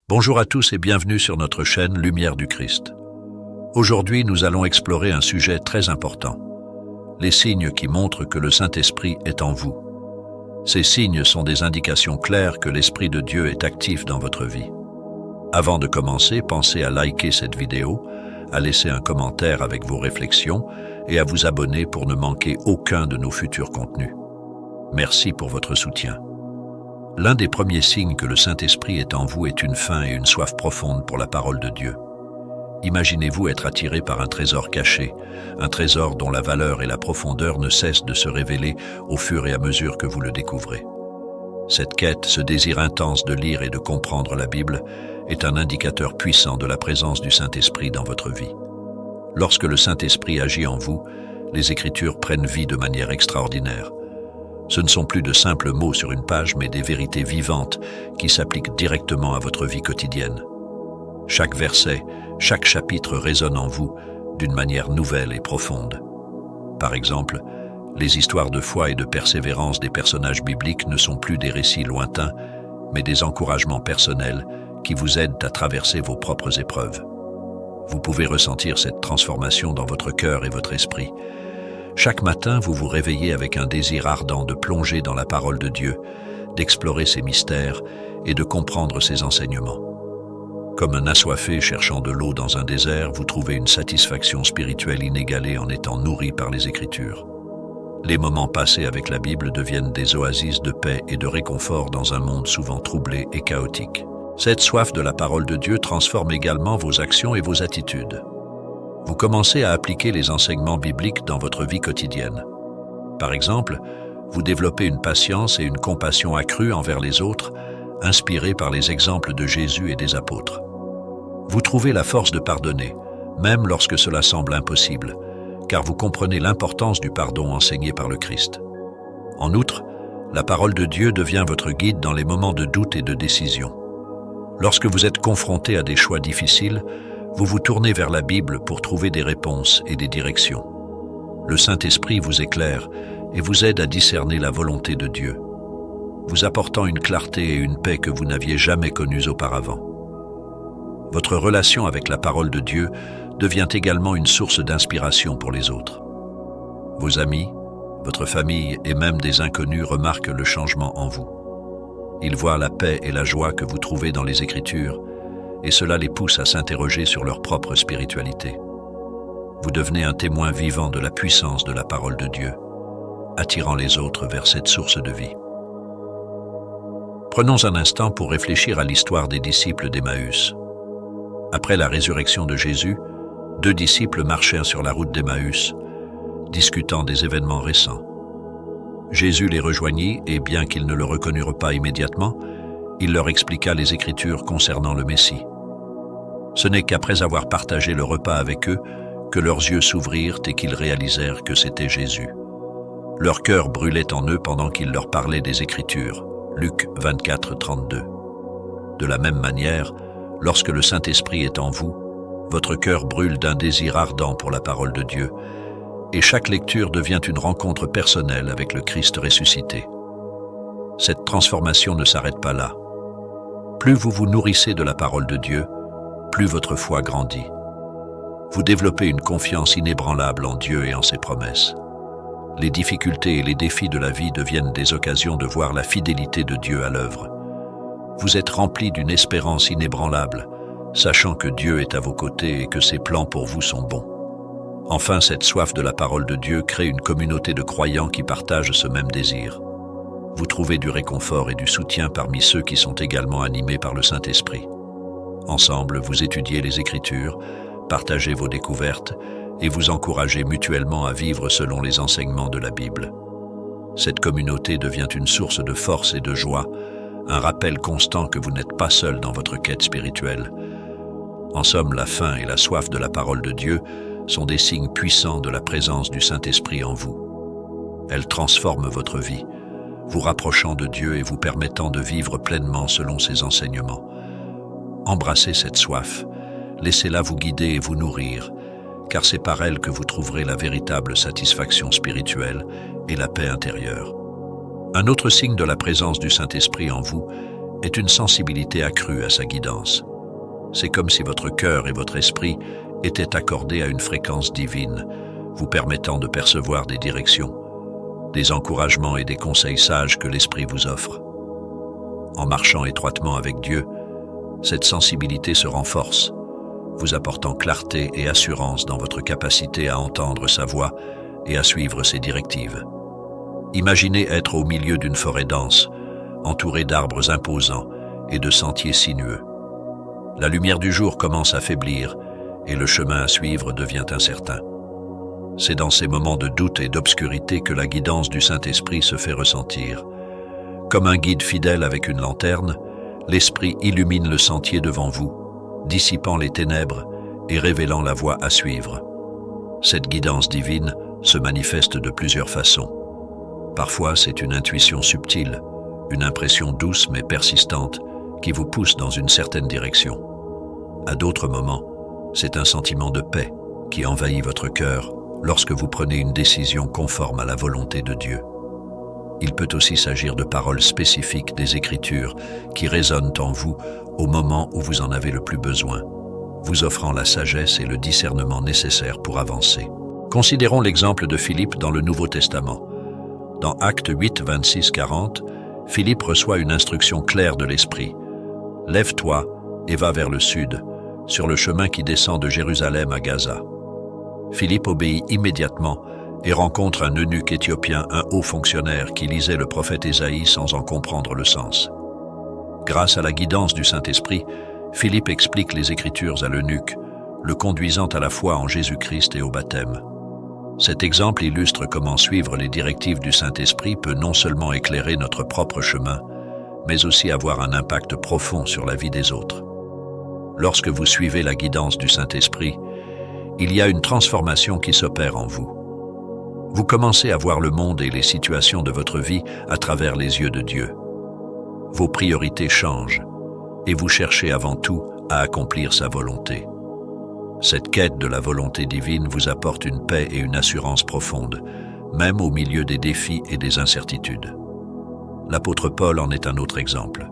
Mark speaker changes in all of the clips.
Speaker 1: Bonjour à tous et bienvenue sur notre chaîne Lumière du Christ. Aujourd'hui, nous allons explorer un sujet très important, les signes qui montrent que le Saint-Esprit est en vous. Ces signes sont des indications claires que l'Esprit de Dieu est actif dans votre vie. Avant de commencer, pensez à liker cette vidéo, à laisser un commentaire avec vos réflexions et à vous abonner pour ne manquer aucun de nos futurs contenus. Merci pour votre soutien. L'un des premiers signes que le Saint-Esprit est en vous est une faim et une soif profonde pour la parole de Dieu. Imaginez-vous être attiré par un trésor caché, un trésor dont la valeur et la profondeur ne cessent de se révéler au fur et à mesure que vous le découvrez. Cette quête, ce désir intense de lire et de comprendre la Bible, est un indicateur puissant de la présence du Saint-Esprit dans votre vie. Lorsque le Saint-Esprit agit en vous, les Écritures prennent vie de manière extraordinaire. Ce ne sont plus de simples mots sur une page, mais des vérités vivantes qui s'appliquent directement à votre vie quotidienne. Chaque verset, chaque chapitre résonne en vous d'une manière nouvelle et profonde. Par exemple, les histoires de foi et de persévérance des personnages bibliques ne sont plus des récits lointains, mais des encouragements personnels qui vous aident à traverser vos propres épreuves. Vous pouvez ressentir cette transformation dans votre cœur et votre esprit. Chaque matin, vous vous réveillez avec un désir ardent de plonger dans la parole de Dieu, d'explorer ses mystères et de comprendre ses enseignements. Comme un assoiffé cherchant de l'eau dans un désert, vous trouvez une satisfaction spirituelle inégalée en étant nourri par les Écritures. Les moments passés avec la Bible deviennent des oasis de paix et de réconfort dans un monde souvent troublé et chaotique. Cette soif de la parole de Dieu transforme également vos actions et vos attitudes. Vous commencez à appliquer les enseignements bibliques dans votre vie quotidienne. Par exemple, vous développez une patience et une compassion accrues envers les autres, inspirés par les exemples de Jésus et des apôtres. Vous trouvez la force de pardonner, même lorsque cela semble impossible, car vous comprenez l'importance du pardon enseigné par le Christ. En outre, la parole de Dieu devient votre guide dans les moments de doute et de décision. Lorsque vous êtes confronté à des choix difficiles, vous vous tournez vers la Bible pour trouver des réponses et des directions. Le Saint-Esprit vous éclaire et vous aide à discerner la volonté de Dieu, vous apportant une clarté et une paix que vous n'aviez jamais connues auparavant. Votre relation avec la parole de Dieu devient également une source d'inspiration pour les autres. Vos amis, votre famille et même des inconnus remarquent le changement en vous. Ils voient la paix et la joie que vous trouvez dans les Écritures, et cela les pousse à s'interroger sur leur propre spiritualité. Vous devenez un témoin vivant de la puissance de la parole de Dieu, attirant les autres vers cette source de vie. Prenons un instant pour réfléchir à l'histoire des disciples d'Emmaüs. Après la résurrection de Jésus, 2 disciples marchèrent sur la route d'Emmaüs, discutant des événements récents. Jésus les rejoignit et, bien qu'ils ne le reconnurent pas immédiatement, il leur expliqua les Écritures concernant le Messie. Ce n'est qu'après avoir partagé le repas avec eux que leurs yeux s'ouvrirent et qu'ils réalisèrent que c'était Jésus. Leur cœur brûlait en eux pendant qu'il leur parlait des Écritures. Luc 24, 32. De la même manière, lorsque le Saint-Esprit est en vous, votre cœur brûle d'un désir ardent pour la parole de Dieu, et chaque lecture devient une rencontre personnelle avec le Christ ressuscité. Cette transformation ne s'arrête pas là. Plus vous vous nourrissez de la parole de Dieu, plus votre foi grandit. Vous développez une confiance inébranlable en Dieu et en ses promesses. Les difficultés et les défis de la vie deviennent des occasions de voir la fidélité de Dieu à l'œuvre. Vous êtes rempli d'une espérance inébranlable, sachant que Dieu est à vos côtés et que ses plans pour vous sont bons. Enfin, cette soif de la parole de Dieu crée une communauté de croyants qui partagent ce même désir. Vous trouvez du réconfort et du soutien parmi ceux qui sont également animés par le Saint-Esprit. Ensemble, vous étudiez les Écritures, partagez vos découvertes et vous encouragez mutuellement à vivre selon les enseignements de la Bible. Cette communauté devient une source de force et de joie, un rappel constant que vous n'êtes pas seul dans votre quête spirituelle. En somme, la faim et la soif de la parole de Dieu sont des signes puissants de la présence du Saint-Esprit en vous. Elles transforment votre vie, vous rapprochant de Dieu et vous permettant de vivre pleinement selon ses enseignements. Embrassez cette soif, laissez-la vous guider et vous nourrir, car c'est par elle que vous trouverez la véritable satisfaction spirituelle et la paix intérieure. Un autre signe de la présence du Saint-Esprit en vous est une sensibilité accrue à sa guidance. C'est comme si votre cœur et votre esprit étaient accordés à une fréquence divine, vous permettant de percevoir des directions, des encouragements et des conseils sages que l'esprit vous offre. En marchant étroitement avec Dieu, cette sensibilité se renforce, vous apportant clarté et assurance dans votre capacité à entendre sa voix et à suivre ses directives. Imaginez être au milieu d'une forêt dense, entourée d'arbres imposants et de sentiers sinueux. La lumière du jour commence à faiblir et le chemin à suivre devient incertain. C'est dans ces moments de doute et d'obscurité que la guidance du Saint-Esprit se fait ressentir. Comme un guide fidèle avec une lanterne, l'Esprit illumine le sentier devant vous, dissipant les ténèbres et révélant la voie à suivre. Cette guidance divine se manifeste de plusieurs façons. Parfois, c'est une intuition subtile, une impression douce mais persistante qui vous pousse dans une certaine direction. À d'autres moments, c'est un sentiment de paix qui envahit votre cœur lorsque vous prenez une décision conforme à la volonté de Dieu. Il peut aussi s'agir de paroles spécifiques des Écritures qui résonnent en vous au moment où vous en avez le plus besoin, vous offrant la sagesse et le discernement nécessaires pour avancer. Considérons l'exemple de Philippe dans le Nouveau Testament. Dans Actes 8, 26-40, Philippe reçoit une instruction claire de l'Esprit. « Lève-toi et va vers le sud, sur le chemin qui descend de Jérusalem à Gaza. » Philippe obéit immédiatement et rencontre un eunuque éthiopien, un haut fonctionnaire qui lisait le prophète Ésaïe sans en comprendre le sens. Grâce à la guidance du Saint-Esprit, Philippe explique les Écritures à l'eunuque, le conduisant à la foi en Jésus-Christ et au baptême. Cet exemple illustre comment suivre les directives du Saint-Esprit peut non seulement éclairer notre propre chemin, mais aussi avoir un impact profond sur la vie des autres. Lorsque vous suivez la guidance du Saint-Esprit, il y a une transformation qui s'opère en vous. Vous commencez à voir le monde et les situations de votre vie à travers les yeux de Dieu. Vos priorités changent et vous cherchez avant tout à accomplir sa volonté. Cette quête de la volonté divine vous apporte une paix et une assurance profonde, même au milieu des défis et des incertitudes. L'apôtre Paul en est un autre exemple.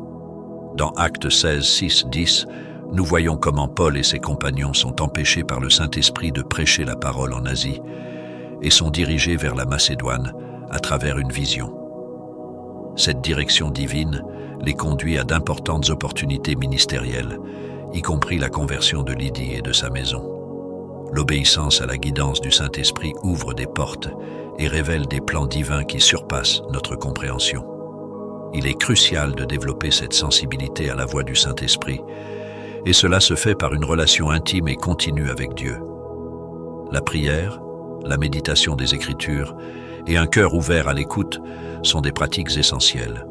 Speaker 1: Dans Actes 16, 6, 10, nous voyons comment Paul et ses compagnons sont empêchés par le Saint-Esprit de prêcher la parole en Asie et sont dirigés vers la Macédoine à travers une vision. Cette direction divine les conduit à d'importantes opportunités ministérielles, y compris la conversion de Lydie et de sa maison. L'obéissance à la guidance du Saint-Esprit ouvre des portes et révèle des plans divins qui surpassent notre compréhension. Il est crucial de développer cette sensibilité à la voix du Saint-Esprit, et cela se fait par une relation intime et continue avec Dieu. La prière, la méditation des Écritures et un cœur ouvert à l'écoute sont des pratiques essentielles.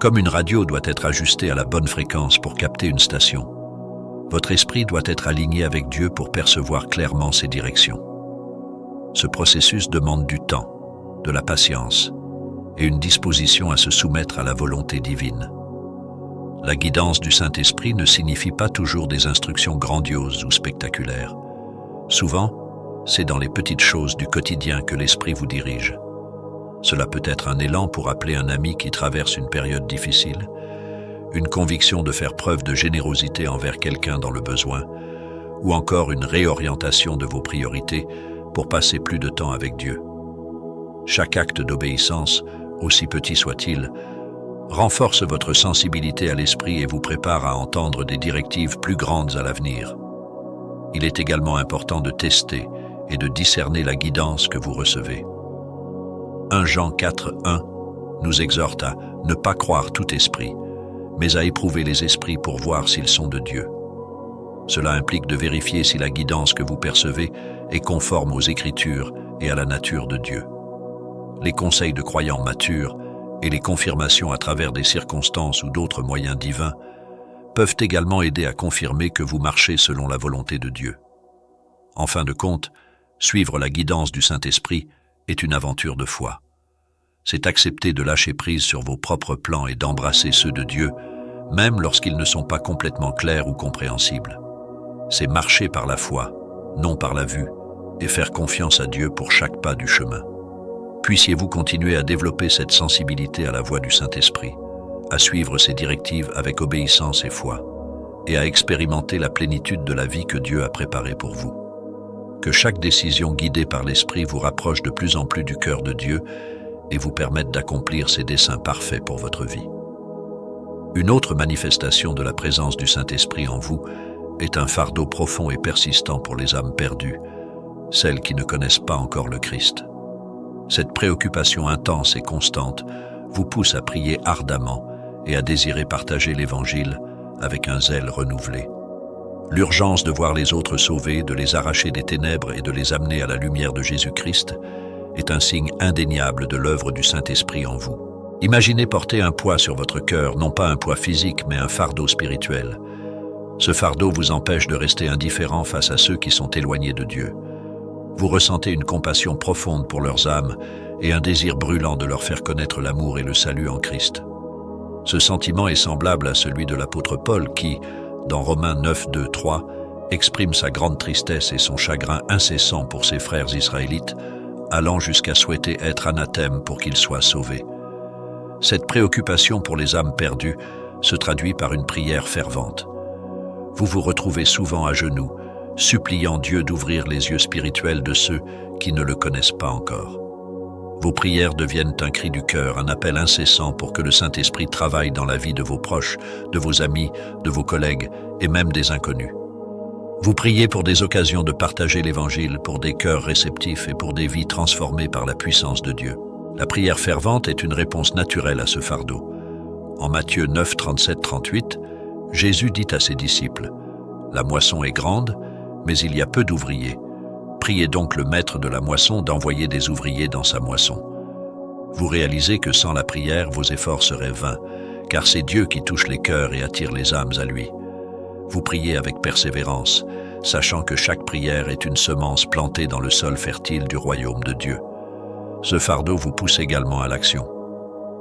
Speaker 1: Comme une radio doit être ajustée à la bonne fréquence pour capter une station, votre esprit doit être aligné avec Dieu pour percevoir clairement ses directions. Ce processus demande du temps, de la patience et une disposition à se soumettre à la volonté divine. La guidance du Saint-Esprit ne signifie pas toujours des instructions grandioses ou spectaculaires. Souvent, c'est dans les petites choses du quotidien que l'Esprit vous dirige. Cela peut être un élan pour appeler un ami qui traverse une période difficile, une conviction de faire preuve de générosité envers quelqu'un dans le besoin, ou encore une réorientation de vos priorités pour passer plus de temps avec Dieu. Chaque acte d'obéissance, aussi petit soit-il, renforce votre sensibilité à l'esprit et vous prépare à entendre des directives plus grandes à l'avenir. Il est également important de tester et de discerner la guidance que vous recevez. 1 Jean 4, 1 nous exhorte à ne pas croire tout esprit, mais à éprouver les esprits pour voir s'ils sont de Dieu. Cela implique de vérifier si la guidance que vous percevez est conforme aux Écritures et à la nature de Dieu. Les conseils de croyants matures et les confirmations à travers des circonstances ou d'autres moyens divins peuvent également aider à confirmer que vous marchez selon la volonté de Dieu. En fin de compte, suivre la guidance du Saint-Esprit est une aventure de foi. C'est accepter de lâcher prise sur vos propres plans et d'embrasser ceux de Dieu, même lorsqu'ils ne sont pas complètement clairs ou compréhensibles. C'est marcher par la foi, non par la vue, et faire confiance à Dieu pour chaque pas du chemin. Puissiez-vous continuer à développer cette sensibilité à la voix du Saint-Esprit, à suivre ses directives avec obéissance et foi, et à expérimenter la plénitude de la vie que Dieu a préparée pour vous. Que chaque décision guidée par l'Esprit vous rapproche de plus en plus du cœur de Dieu et vous permette d'accomplir ses desseins parfaits pour votre vie. Une autre manifestation de la présence du Saint-Esprit en vous est un fardeau profond et persistant pour les âmes perdues, celles qui ne connaissent pas encore le Christ. Cette préoccupation intense et constante vous pousse à prier ardemment et à désirer partager l'Évangile avec un zèle renouvelé. L'urgence de voir les autres sauvés, de les arracher des ténèbres et de les amener à la lumière de Jésus-Christ est un signe indéniable de l'œuvre du Saint-Esprit en vous. Imaginez porter un poids sur votre cœur, non pas un poids physique, mais un fardeau spirituel. Ce fardeau vous empêche de rester indifférent face à ceux qui sont éloignés de Dieu. Vous ressentez une compassion profonde pour leurs âmes et un désir brûlant de leur faire connaître l'amour et le salut en Christ. Ce sentiment est semblable à celui de l'apôtre Paul qui, dans Romains 9, 2, 3, exprime sa grande tristesse et son chagrin incessant pour ses frères israélites, allant jusqu'à souhaiter être anathème pour qu'ils soient sauvés. Cette préoccupation pour les âmes perdues se traduit par une prière fervente. Vous vous retrouvez souvent à genoux, suppliant Dieu d'ouvrir les yeux spirituels de ceux qui ne le connaissent pas encore. Vos prières deviennent un cri du cœur, un appel incessant pour que le Saint-Esprit travaille dans la vie de vos proches, de vos amis, de vos collègues et même des inconnus. Vous priez pour des occasions de partager l'Évangile, pour des cœurs réceptifs et pour des vies transformées par la puissance de Dieu. La prière fervente est une réponse naturelle à ce fardeau. En Matthieu 9, 37-38, Jésus dit à ses disciples « La moisson est grande, mais il y a peu d'ouvriers. Priez donc le maître de la moisson d'envoyer des ouvriers dans sa moisson. » Vous réalisez que sans la prière, vos efforts seraient vains, car c'est Dieu qui touche les cœurs et attire les âmes à lui. Vous priez avec persévérance, sachant que chaque prière est une semence plantée dans le sol fertile du royaume de Dieu. Ce fardeau vous pousse également à l'action.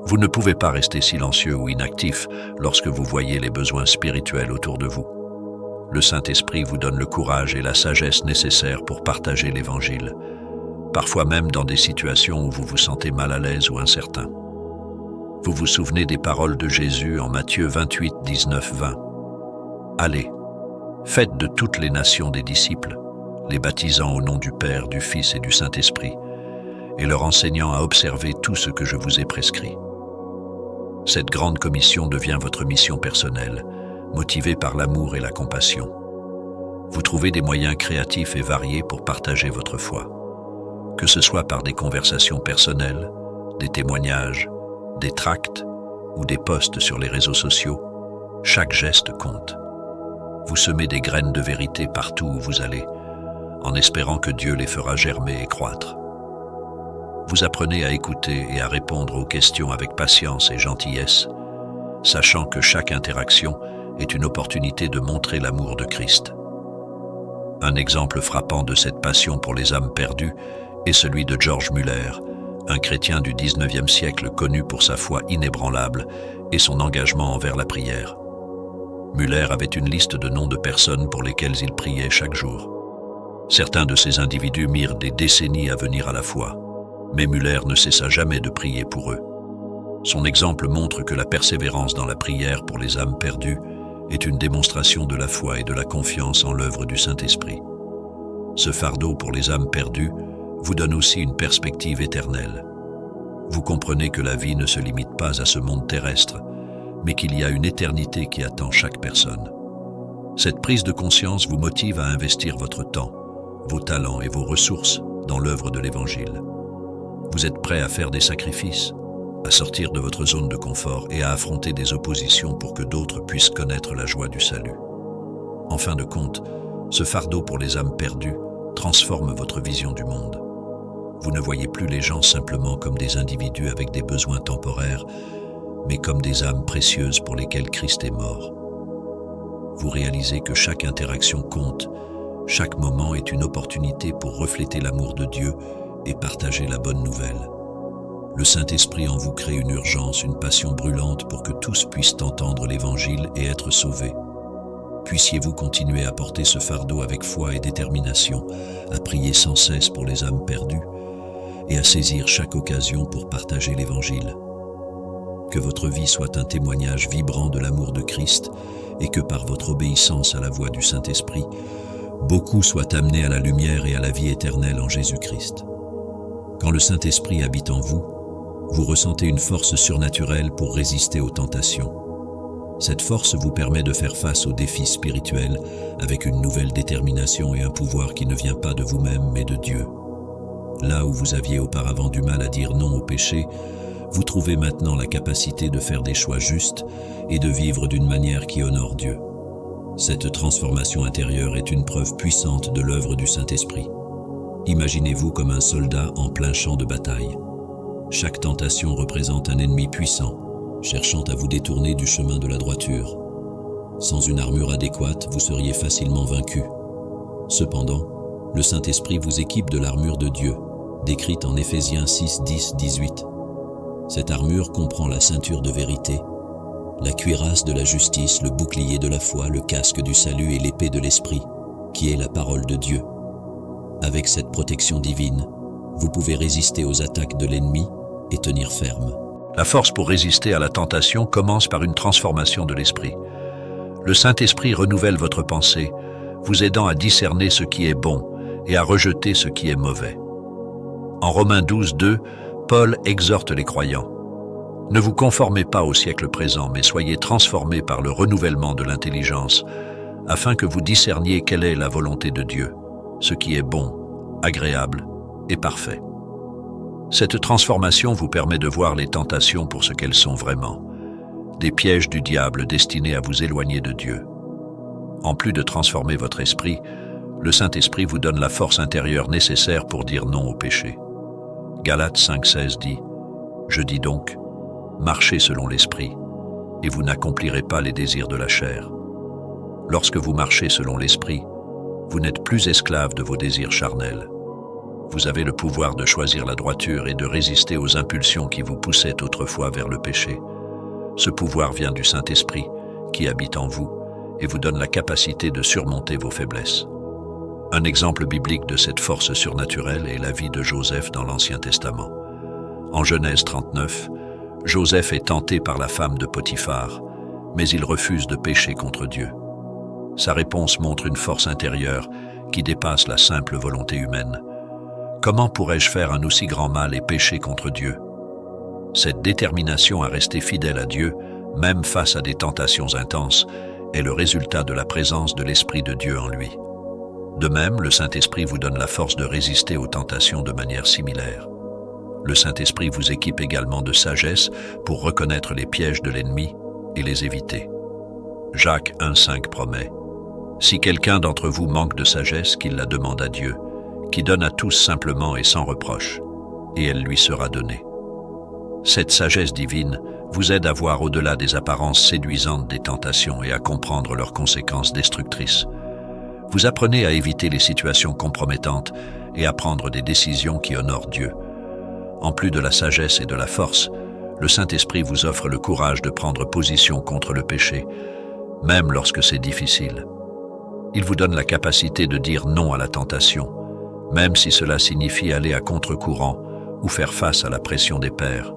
Speaker 1: Vous ne pouvez pas rester silencieux ou inactif lorsque vous voyez les besoins spirituels autour de vous. Le Saint-Esprit vous donne le courage et la sagesse nécessaires pour partager l'Évangile, parfois même dans des situations où vous vous sentez mal à l'aise ou incertain. Vous vous souvenez des paroles de Jésus en Matthieu 28, 19, 20. « Allez, faites de toutes les nations des disciples, les baptisant au nom du Père, du Fils et du Saint-Esprit, et leur enseignant à observer tout ce que je vous ai prescrit. » Cette grande commission devient votre mission personnelle, motivée par l'amour et la compassion. Vous trouvez des moyens créatifs et variés pour partager votre foi. Que ce soit par des conversations personnelles, des témoignages, des tracts ou des posts sur les réseaux sociaux, chaque geste compte. Vous semez des graines de vérité partout où vous allez, en espérant que Dieu les fera germer et croître. Vous apprenez à écouter et à répondre aux questions avec patience et gentillesse, sachant que chaque interaction est une opportunité de montrer l'amour de Christ. Un exemple frappant de cette passion pour les âmes perdues est celui de George Muller, un chrétien du XIXe siècle connu pour sa foi inébranlable et son engagement envers la prière. Muller avait une liste de noms de personnes pour lesquelles il priait chaque jour. Certains de ces individus mirent des décennies à venir à la foi, mais Muller ne cessa jamais de prier pour eux. Son exemple montre que la persévérance dans la prière pour les âmes perdues est une démonstration de la foi et de la confiance en l'œuvre du Saint-Esprit. Ce fardeau pour les âmes perdues vous donne aussi une perspective éternelle. Vous comprenez que la vie ne se limite pas à ce monde terrestre, mais qu'il y a une éternité qui attend chaque personne. Cette prise de conscience vous motive à investir votre temps, vos talents et vos ressources dans l'œuvre de l'Évangile. Vous êtes prêt à faire des sacrifices, à sortir de votre zone de confort et à affronter des oppositions pour que d'autres puissent connaître la joie du salut. En fin de compte, ce fardeau pour les âmes perdues transforme votre vision du monde. Vous ne voyez plus les gens simplement comme des individus avec des besoins temporaires, mais comme des âmes précieuses pour lesquelles Christ est mort. Vous réalisez que chaque interaction compte, chaque moment est une opportunité pour refléter l'amour de Dieu et partager la bonne nouvelle. Le Saint-Esprit en vous crée une urgence, une passion brûlante pour que tous puissent entendre l'Évangile et être sauvés. Puissiez-vous continuer à porter ce fardeau avec foi et détermination, à prier sans cesse pour les âmes perdues et à saisir chaque occasion pour partager l'Évangile.
Speaker 2: que votre vie soit un témoignage vibrant de l'amour de Christ et que par votre obéissance à la voix du Saint-Esprit, beaucoup soient amenés à la lumière et à la vie éternelle en Jésus-Christ. Quand le Saint-Esprit habite en vous, vous ressentez une force surnaturelle pour résister aux tentations. Cette force vous permet de faire face aux défis spirituels avec une nouvelle détermination et un pouvoir qui ne vient pas de vous-même mais de Dieu. Là où vous aviez auparavant du mal à dire non au péché, vous trouvez maintenant la capacité de faire des choix justes et de vivre d'une manière qui honore Dieu. Cette transformation intérieure est une preuve puissante de l'œuvre du Saint-Esprit. Imaginez-vous comme un soldat en plein champ de bataille. Chaque tentation représente un ennemi puissant, cherchant à vous détourner du chemin de la droiture. Sans une armure adéquate, vous seriez facilement vaincu. Cependant, le Saint-Esprit vous équipe de l'armure de Dieu, décrite en Éphésiens 6, 10, 18. Cette armure comprend la ceinture de vérité, la cuirasse de la justice, le bouclier de la foi, le casque du salut et l'épée de l'Esprit, qui est la parole de Dieu. Avec cette protection divine, vous pouvez résister aux attaques de l'ennemi et tenir ferme.
Speaker 1: La force pour résister à la tentation commence par une transformation de l'esprit. Le Saint-Esprit renouvelle votre pensée, vous aidant à discerner ce qui est bon et à rejeter ce qui est mauvais. En Romains 12, 2, Paul exhorte les croyants. Ne vous conformez pas au siècle présent, mais soyez transformés par le renouvellement de l'intelligence, afin que vous discerniez quelle est la volonté de Dieu, ce qui est bon, agréable et parfait. Cette transformation vous permet de voir les tentations pour ce qu'elles sont vraiment, des pièges du diable destinés à vous éloigner de Dieu. En plus de transformer votre esprit, le Saint-Esprit vous donne la force intérieure nécessaire pour dire non au péché. Galates 5,16 dit « Je dis donc, marchez selon l'esprit, et vous n'accomplirez pas les désirs de la chair. Lorsque vous marchez selon l'esprit, vous n'êtes plus esclave de vos désirs charnels. Vous avez le pouvoir de choisir la droiture et de résister aux impulsions qui vous poussaient autrefois vers le péché. Ce pouvoir vient du Saint-Esprit, qui habite en vous, et vous donne la capacité de surmonter vos faiblesses. Un exemple biblique de cette force surnaturelle est la vie de Joseph dans l'Ancien Testament. En Genèse 39, Joseph est tenté par la femme de Potiphar, mais il refuse de pécher contre Dieu. Sa réponse montre une force intérieure qui dépasse la simple volonté humaine. Comment pourrais-je faire un aussi grand mal et pécher contre Dieu? Cette détermination à rester fidèle à Dieu, même face à des tentations intenses, est le résultat de la présence de l'Esprit de Dieu en lui. De même, le Saint-Esprit vous donne la force de résister aux tentations de manière similaire. Le Saint-Esprit vous équipe également de sagesse pour reconnaître les pièges de l'ennemi et les éviter. Jacques 1,5 promet « Si quelqu'un d'entre vous manque de sagesse, qu'il la demande à Dieu, qui donne à tous simplement et sans reproche, et elle lui sera donnée. » Cette sagesse divine vous aide à voir au-delà des apparences séduisantes des tentations et à comprendre leurs conséquences destructrices. Vous apprenez à éviter les situations compromettantes et à prendre des décisions qui honorent Dieu. En plus de la sagesse et de la force, le Saint-Esprit vous offre le courage de prendre position contre le péché, même lorsque c'est difficile. Il vous donne la capacité de dire non à la tentation, même si cela signifie aller à contre-courant ou faire face à la pression des pairs.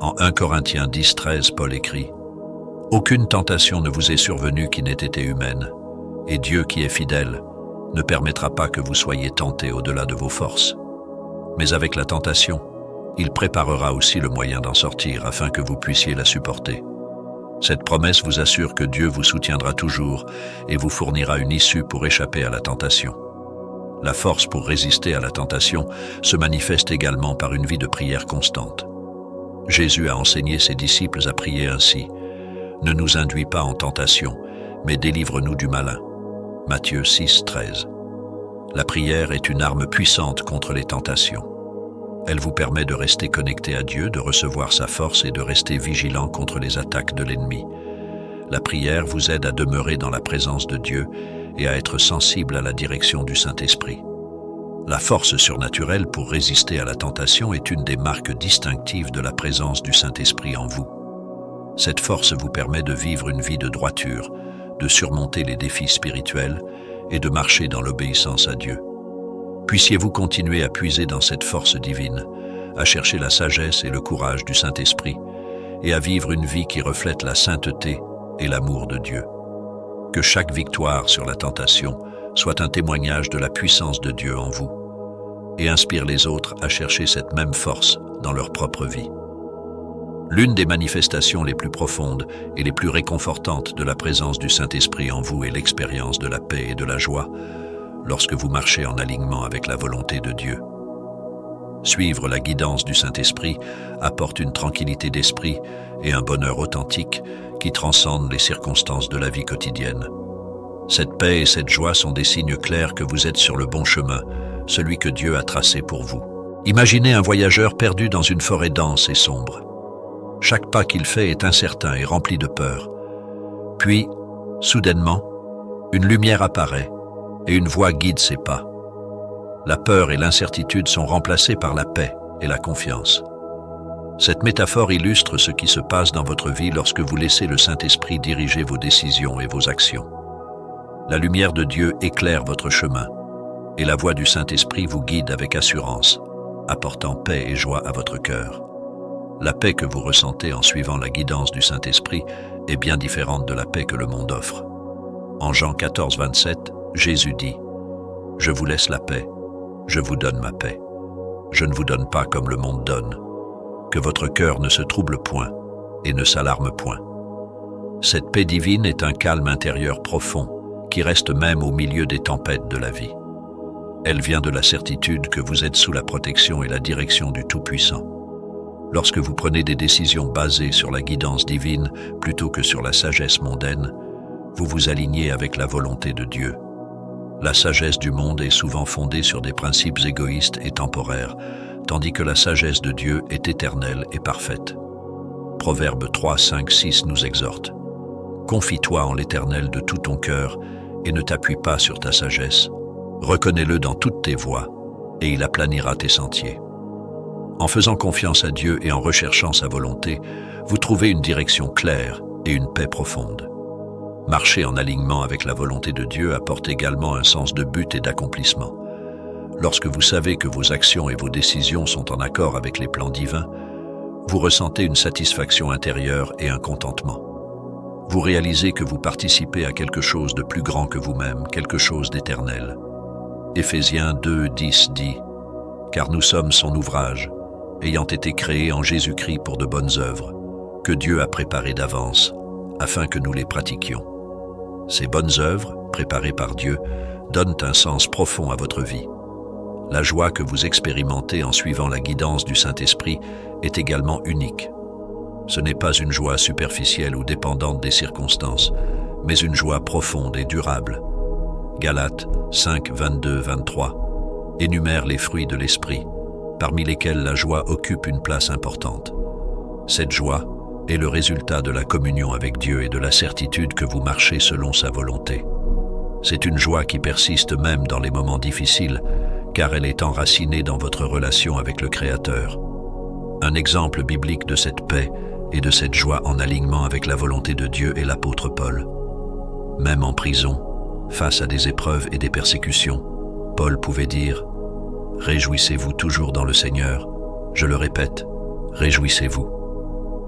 Speaker 1: En 1 Corinthiens 10, 13, Paul écrit « Aucune tentation ne vous est survenue qui n'ait été humaine, et Dieu qui est fidèle ne permettra pas que vous soyez tentés au-delà de vos forces. Mais avec la tentation, il préparera aussi le moyen d'en sortir afin que vous puissiez la supporter. Cette promesse vous assure que Dieu vous soutiendra toujours et vous fournira une issue pour échapper à la tentation. La force pour résister à la tentation se manifeste également par une vie de prière constante. Jésus a enseigné ses disciples à prier ainsi « Ne nous induis pas en tentation, mais délivre-nous du malin. » Matthieu 6, 13. La prière est une arme puissante contre les tentations. Elle vous permet de rester connecté à Dieu, de recevoir sa force et de rester vigilant contre les attaques de l'ennemi. La prière vous aide à demeurer dans la présence de Dieu et à être sensible à la direction du Saint-Esprit. La force surnaturelle pour résister à la tentation est une des marques distinctives de la présence du Saint-Esprit en vous. Cette force vous permet de vivre une vie de droiture, de surmonter les défis spirituels et de marcher dans l'obéissance à Dieu. Puissiez-vous continuer à puiser dans cette force divine, à chercher la sagesse et le courage du Saint-Esprit, et à vivre une vie qui reflète la sainteté et l'amour de Dieu. Que chaque victoire sur la tentation soit un témoignage de la puissance de Dieu en vous et inspire les autres à chercher cette même force dans leur propre vie. L'une des manifestations les plus profondes et les plus réconfortantes de la présence du Saint-Esprit en vous est l'expérience de la paix et de la joie lorsque vous marchez en alignement avec la volonté de Dieu. Suivre la guidance du Saint-Esprit apporte une tranquillité d'esprit et un bonheur authentique qui transcendent les circonstances de la vie quotidienne. Cette paix et cette joie sont des signes clairs que vous êtes sur le bon chemin, celui que Dieu a tracé pour vous. Imaginez un voyageur perdu dans une forêt dense et sombre. Chaque pas qu'il fait est incertain et rempli de peur. Puis, soudainement, une lumière apparaît et une voix guide ses pas. La peur et l'incertitude sont remplacées par la paix et la confiance. Cette métaphore illustre ce qui se passe dans votre vie lorsque vous laissez le Saint-Esprit diriger vos décisions et vos actions. La lumière de Dieu éclaire votre chemin et la voix du Saint-Esprit vous guide avec assurance, apportant paix et joie à votre cœur. La paix que vous ressentez en suivant la guidance du Saint-Esprit est bien différente de la paix que le monde offre. En Jean 14, 27, Jésus dit « Je vous laisse la paix, je vous donne ma paix. Je ne vous donne pas comme le monde donne. Que votre cœur ne se trouble point et ne s'alarme point. » Cette paix divine est un calme intérieur profond qui reste même au milieu des tempêtes de la vie. Elle vient de la certitude que vous êtes sous la protection et la direction du Tout-Puissant. Lorsque vous prenez des décisions basées sur la guidance divine plutôt que sur la sagesse mondaine, vous vous alignez avec la volonté de Dieu. La sagesse du monde est souvent fondée sur des principes égoïstes et temporaires, tandis que la sagesse de Dieu est éternelle et parfaite. Proverbe 3, 5, 6 nous exhorte. « Confie-toi en l'Éternel de tout ton cœur et ne t'appuie pas sur ta sagesse. Reconnais-le dans toutes tes voies et il aplanira tes sentiers. » En faisant confiance à Dieu et en recherchant sa volonté, vous trouvez une direction claire et une paix profonde. Marcher en alignement avec la volonté de Dieu apporte également un sens de but et d'accomplissement. Lorsque vous savez que vos actions et vos décisions sont en accord avec les plans divins, vous ressentez une satisfaction intérieure et un contentement. Vous réalisez que vous participez à quelque chose de plus grand que vous-même, quelque chose d'éternel. Éphésiens 2, 10 dit « Car nous sommes son ouvrage, ayant été créés en Jésus-Christ pour de bonnes œuvres, que Dieu a préparées d'avance, afin que nous les pratiquions. » Ces bonnes œuvres, préparées par Dieu, donnent un sens profond à votre vie. La joie que vous expérimentez en suivant la guidance du Saint-Esprit est également unique. Ce n'est pas une joie superficielle ou dépendante des circonstances, mais une joie profonde et durable. Galates 5, 22, 23 énumère les fruits de l'esprit, parmi lesquels la joie occupe une place importante. Cette joie est le résultat de la communion avec Dieu et de la certitude que vous marchez selon sa volonté. C'est une joie qui persiste même dans les moments difficiles, car elle est enracinée dans votre relation avec le Créateur. Un exemple biblique de cette paix et de cette joie en alignement avec la volonté de Dieu est l'apôtre Paul. Même en prison, face à des épreuves et des persécutions, Paul pouvait dire « Réjouissez-vous toujours dans le Seigneur. Je le répète, réjouissez-vous. »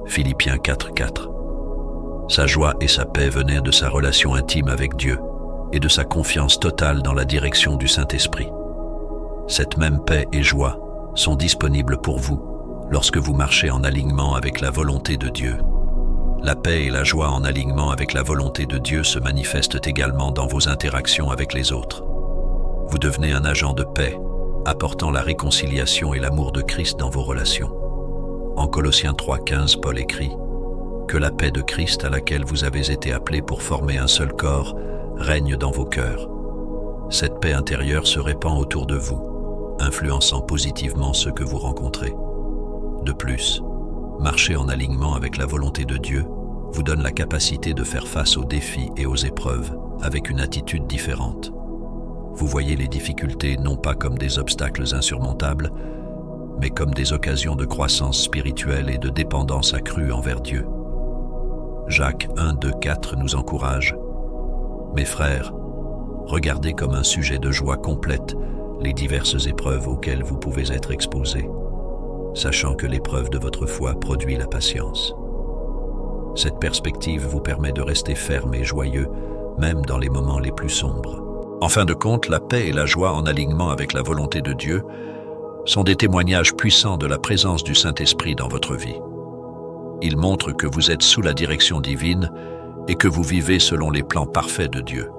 Speaker 1: Philippiens 4, 4. Sa joie et sa paix venaient de sa relation intime avec Dieu et de sa confiance totale dans la direction du Saint-Esprit. Cette même paix et joie sont disponibles pour vous lorsque vous marchez en alignement avec la volonté de Dieu. La paix et la joie en alignement avec la volonté de Dieu se manifestent également dans vos interactions avec les autres. Vous devenez un agent de paix, apportant la réconciliation et l'amour de Christ dans vos relations. En Colossiens 3,15, Paul écrit « Que la paix de Christ à laquelle vous avez été appelés pour former un seul corps règne dans vos cœurs. » Cette paix intérieure se répand autour de vous, influençant positivement ceux que vous rencontrez. De plus, marcher en alignement avec la volonté de Dieu vous donne la capacité de faire face aux défis et aux épreuves avec une attitude différente. Vous voyez les difficultés non pas comme des obstacles insurmontables, mais comme des occasions de croissance spirituelle et de dépendance accrue envers Dieu. Jacques 1, 2, 4 nous encourage. « Mes frères, regardez comme un sujet de joie complète les diverses épreuves auxquelles vous pouvez être exposés, sachant que l'épreuve de votre foi produit la patience. Cette perspective vous permet de rester ferme et joyeux, même dans les moments les plus sombres. En fin de compte, la paix et la joie en alignement avec la volonté de Dieu sont des témoignages puissants de la présence du Saint-Esprit dans votre vie. Ils montrent que vous êtes sous la direction divine et que vous vivez selon les plans parfaits de Dieu.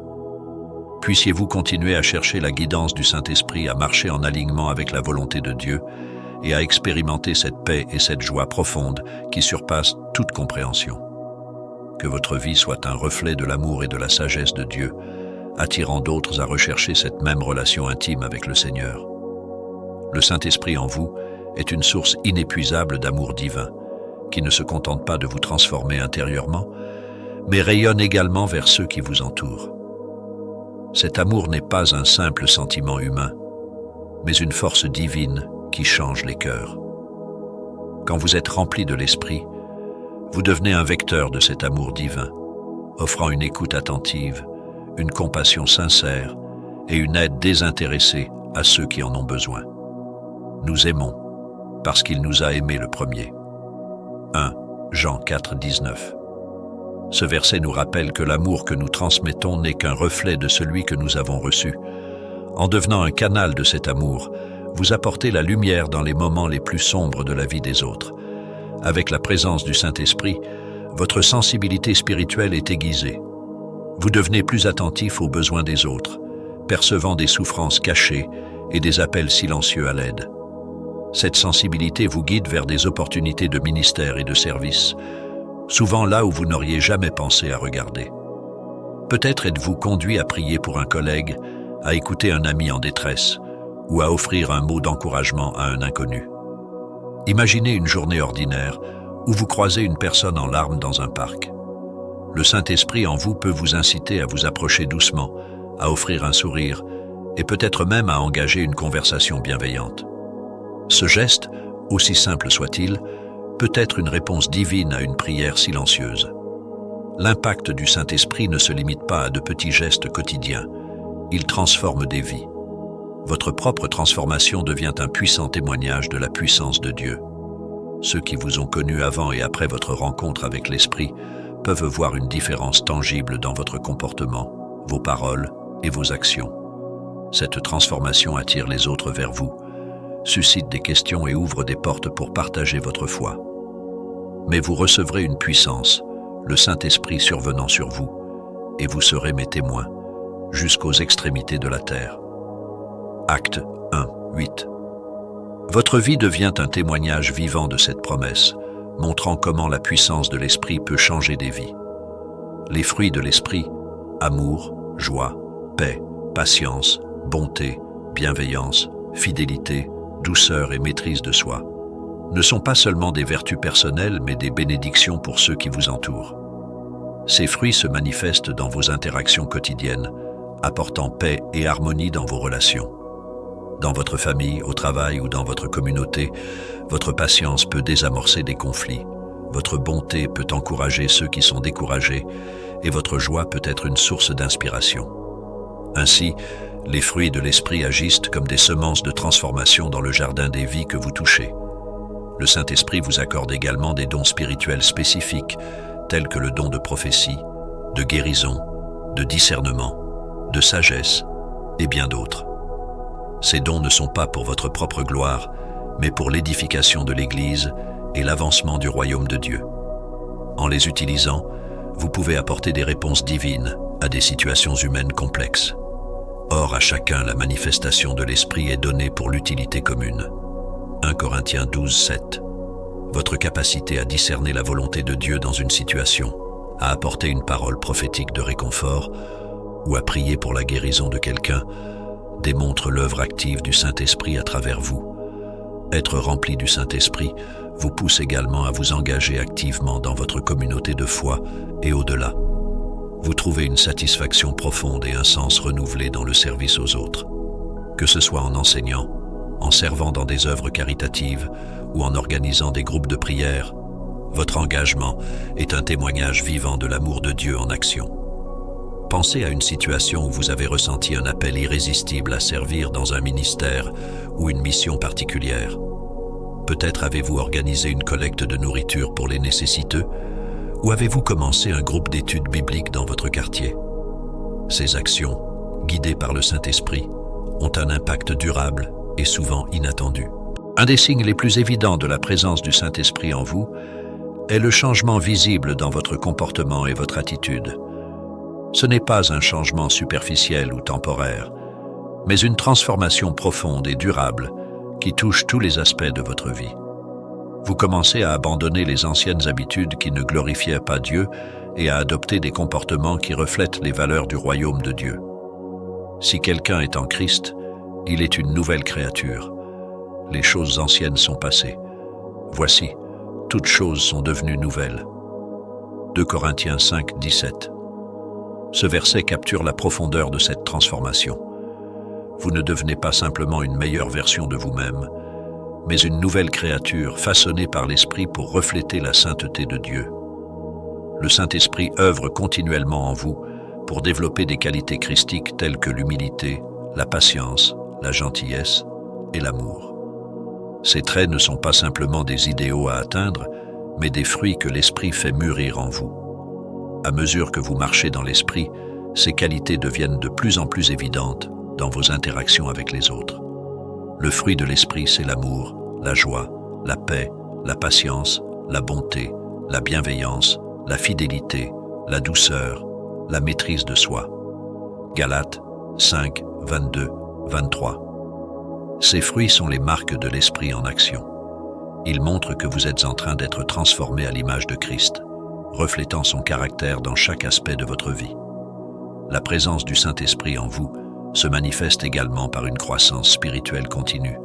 Speaker 1: Puissiez-vous continuer à chercher la guidance du Saint-Esprit, à marcher en alignement avec la volonté de Dieu et à expérimenter cette paix et cette joie profonde qui surpassent toute compréhension. Que votre vie soit un reflet de l'amour et de la sagesse de Dieu, attirant d'autres à rechercher cette même relation intime avec le Seigneur. Le Saint-Esprit en vous est une source inépuisable d'amour divin, qui ne se contente pas de vous transformer intérieurement, mais rayonne également vers ceux qui vous entourent. Cet amour n'est pas un simple sentiment humain, mais une force divine qui change les cœurs. Quand vous êtes rempli de l'Esprit, vous devenez un vecteur de cet amour divin, offrant une écoute attentive, une compassion sincère et une aide désintéressée à ceux qui en ont besoin. Nous aimons parce qu'il nous a aimés le premier. 1 Jean 4, 19. Ce verset nous rappelle que l'amour que nous transmettons n'est qu'un reflet de celui que nous avons reçu. En devenant un canal de cet amour, vous apportez la lumière dans les moments les plus sombres de la vie des autres. Avec la présence du Saint-Esprit, votre sensibilité spirituelle est aiguisée. Vous devenez plus attentif aux besoins des autres, percevant des souffrances cachées et des appels silencieux à l'aide. Cette sensibilité vous guide vers des opportunités de ministère et de service, souvent là où vous n'auriez jamais pensé à regarder. Peut-être êtes-vous conduit à prier pour un collègue, à écouter un ami en détresse, ou à offrir un mot d'encouragement à un inconnu. Imaginez une journée ordinaire où vous croisez une personne en larmes dans un parc. Le Saint-Esprit en vous peut vous inciter à vous approcher doucement, à offrir un sourire et peut-être même à engager une conversation bienveillante. Ce geste, aussi simple soit-il, peut être une réponse divine à une prière silencieuse. L'impact du Saint-Esprit ne se limite pas à de petits gestes quotidiens, il transforme des vies. Votre propre transformation devient un puissant témoignage de la puissance de Dieu. Ceux qui vous ont connu avant et après votre rencontre avec l'Esprit peuvent voir une différence tangible dans votre comportement, vos paroles et vos actions. Cette transformation attire les autres vers vous, suscite des questions et ouvre des portes pour partager votre foi. Mais vous recevrez une puissance, le Saint-Esprit survenant sur vous, et vous serez mes témoins, jusqu'aux extrémités de la terre. Acte 1, 8. Votre vie devient un témoignage vivant de cette promesse, montrant comment la puissance de l'Esprit peut changer des vies. Les fruits de l'Esprit, amour, joie, paix, patience, bonté, bienveillance, fidélité, douceur et maîtrise de soi, ne sont pas seulement des vertus personnelles mais des bénédictions pour ceux qui vous entourent. Ces fruits se manifestent dans vos interactions quotidiennes, apportant paix et harmonie dans vos relations. Dans votre famille, au travail ou dans votre communauté, votre patience peut désamorcer des conflits, votre bonté peut encourager ceux qui sont découragés et votre joie peut être une source d'inspiration. Ainsi, les fruits de l'Esprit agissent comme des semences de transformation dans le jardin des vies que vous touchez. Le Saint-Esprit vous accorde également des dons spirituels spécifiques, tels que le don de prophétie, de guérison, de discernement, de sagesse et bien d'autres. Ces dons ne sont pas pour votre propre gloire, mais pour l'édification de l'Église et l'avancement du royaume de Dieu. En les utilisant, vous pouvez apporter des réponses divines à des situations humaines complexes. Or, à chacun, la manifestation de l'Esprit est donnée pour l'utilité commune. 1 Corinthiens 12, 7. Votre capacité à discerner la volonté de Dieu dans une situation, à apporter une parole prophétique de réconfort ou à prier pour la guérison de quelqu'un démontre l'œuvre active du Saint-Esprit à travers vous. Être rempli du Saint-Esprit vous pousse également à vous engager activement dans votre communauté de foi et au-delà. Vous trouvez une satisfaction profonde et un sens renouvelé dans le service aux autres. Que ce soit en enseignant, en servant dans des œuvres caritatives ou en organisant des groupes de prière, votre engagement est un témoignage vivant de l'amour de Dieu en action. Pensez à une situation où vous avez ressenti un appel irrésistible à servir dans un ministère ou une mission particulière. Peut-être avez-vous organisé une collecte de nourriture pour les nécessiteux Ou avez-vous commencé un groupe d'études bibliques dans votre quartier? Ces actions, guidées par le Saint-Esprit, ont un impact durable et souvent inattendu. Un des signes les plus évidents de la présence du Saint-Esprit en vous est le changement visible dans votre comportement et votre attitude. Ce n'est pas un changement superficiel ou temporaire, mais une transformation profonde et durable qui touche tous les aspects de votre vie. Vous commencez à abandonner les anciennes habitudes qui ne glorifiaient pas Dieu et à adopter des comportements qui reflètent les valeurs du royaume de Dieu. Si quelqu'un est en Christ, il est une nouvelle créature. Les choses anciennes sont passées. Voici, toutes choses sont devenues nouvelles. 2 Corinthiens 5, 17. Ce verset capture la profondeur de cette transformation. Vous ne devenez pas simplement une meilleure version de vous-même, mais une nouvelle créature façonnée par l'Esprit pour refléter la sainteté de Dieu. Le Saint-Esprit œuvre continuellement en vous pour développer des qualités christiques telles que l'humilité, la patience, la gentillesse et l'amour. Ces traits ne sont pas simplement des idéaux à atteindre, mais des fruits que l'Esprit fait mûrir en vous. À mesure que vous marchez dans l'Esprit, ces qualités deviennent de plus en plus évidentes dans vos interactions avec les autres. Le fruit de l'Esprit, c'est l'amour, la joie, la paix, la patience, la bonté, la bienveillance, la fidélité, la douceur, la maîtrise de soi. Galates 5, 22, 23. Ces fruits sont les marques de l'Esprit en action. Ils montrent que vous êtes en train d'être transformé à l'image de Christ, reflétant son caractère dans chaque aspect de votre vie. La présence du Saint-Esprit en vous se manifeste également par une croissance spirituelle continue.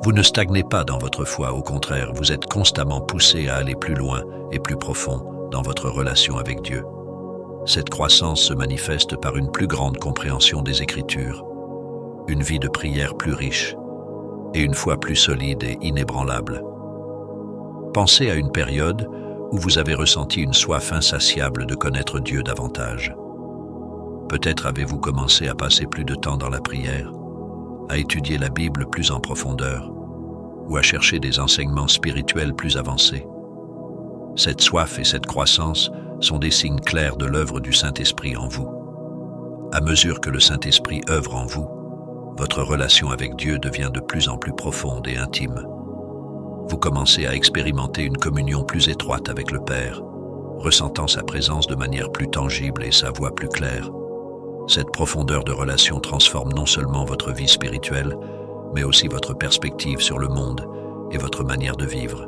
Speaker 1: Vous ne stagnez pas dans votre foi, au contraire, vous êtes constamment poussé à aller plus loin et plus profond dans votre relation avec Dieu. Cette croissance se manifeste par une plus grande compréhension des Écritures, une vie de prière plus riche et une foi plus solide et inébranlable. Pensez à une période où vous avez ressenti une soif insatiable de connaître Dieu davantage. Peut-être avez-vous commencé à passer plus de temps dans la prière, à étudier la Bible plus en profondeur ou à chercher des enseignements spirituels plus avancés. Cette soif et cette croissance sont des signes clairs de l'œuvre du Saint-Esprit en vous. À mesure que le Saint-Esprit œuvre en vous, votre relation avec Dieu devient de plus en plus profonde et intime. Vous commencez à expérimenter une communion plus étroite avec le Père, ressentant sa présence de manière plus tangible et sa voix plus claire. Cette profondeur de relation transforme non seulement votre vie spirituelle, mais aussi votre perspective sur le monde et votre manière de vivre.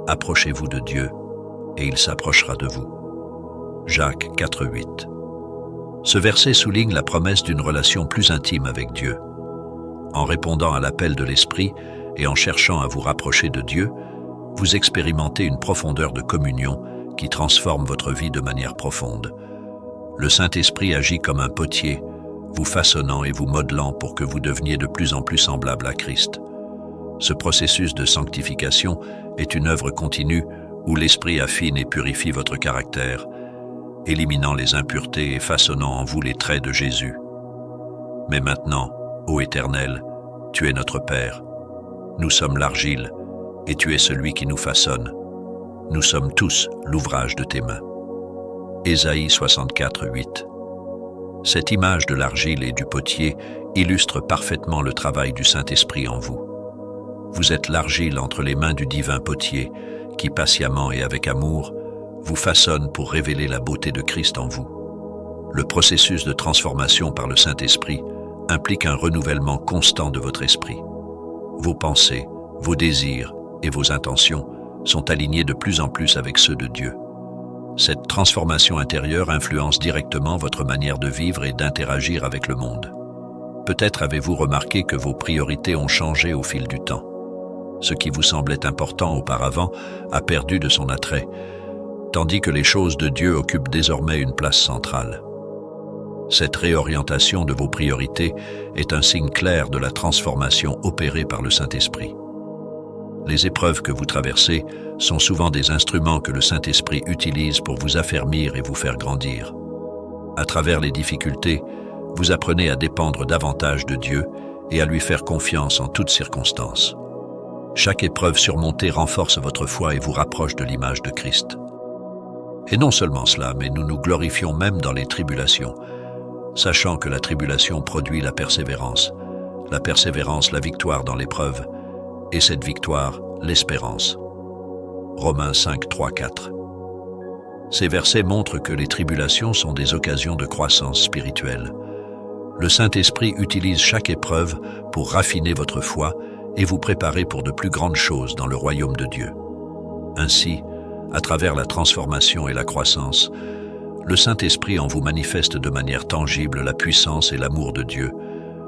Speaker 1: Approchez-vous de Dieu, et il s'approchera de vous. Jacques 4, 8. Ce verset souligne la promesse d'une relation plus intime avec Dieu. En répondant à l'appel de l'Esprit et en cherchant à vous rapprocher de Dieu, vous expérimentez une profondeur de communion qui transforme votre vie de manière profonde. Le Saint-Esprit agit comme un potier, vous façonnant et vous modelant pour que vous deveniez de plus en plus semblable à Christ. Ce processus de sanctification est une œuvre continue où l'Esprit affine et purifie votre caractère, éliminant les impuretés et façonnant en vous les traits de Jésus. Mais maintenant, ô Éternel, tu es notre Père. Nous sommes l'argile, et tu es celui qui nous façonne. Nous sommes tous l'ouvrage de tes mains. Ésaïe 64, 8. Cette image de l'argile et du potier illustre parfaitement le travail du Saint-Esprit en vous. Vous êtes l'argile entre les mains du divin potier, qui patiemment et avec amour vous façonne pour révéler la beauté de Christ en vous. Le processus de transformation par le Saint-Esprit implique un renouvellement constant de votre esprit. Vos pensées, vos désirs et vos intentions sont alignés de plus en plus avec ceux de Dieu. Cette transformation intérieure influence directement votre manière de vivre et d'interagir avec le monde. Peut-être avez-vous remarqué que vos priorités ont changé au fil du temps. Ce qui vous semblait important auparavant a perdu de son attrait, tandis que les choses de Dieu occupent désormais une place centrale. Cette réorientation de vos priorités est un signe clair de la transformation opérée par le Saint-Esprit. Les épreuves que vous traversez sont souvent des instruments que le Saint-Esprit utilise pour vous affermir et vous faire grandir. À travers les difficultés, vous apprenez à dépendre davantage de Dieu et à lui faire confiance en toutes circonstances. Chaque épreuve surmontée renforce votre foi et vous rapproche de l'image de Christ. Et non seulement cela, mais nous nous glorifions même dans les tribulations, sachant que la tribulation produit la persévérance la victoire dans l'épreuve, et cette victoire, l'espérance. Romains 5, 3, 4. Ces versets montrent que les tribulations sont des occasions de croissance spirituelle. Le Saint-Esprit utilise chaque épreuve pour raffiner votre foi et vous préparer pour de plus grandes choses dans le royaume de Dieu. Ainsi, à travers la transformation et la croissance, le Saint-Esprit en vous manifeste de manière tangible la puissance et l'amour de Dieu,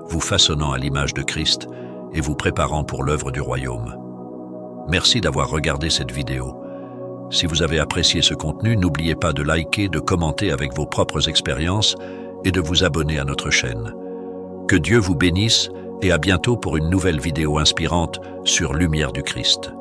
Speaker 1: vous façonnant à l'image de Christ et vous préparant pour l'œuvre du royaume. Merci d'avoir regardé cette vidéo. Si vous avez apprécié ce contenu, n'oubliez pas de liker, de commenter avec vos propres expériences et de vous abonner à notre chaîne. Que Dieu vous bénisse et à bientôt pour une nouvelle vidéo inspirante sur Lumière du Christ.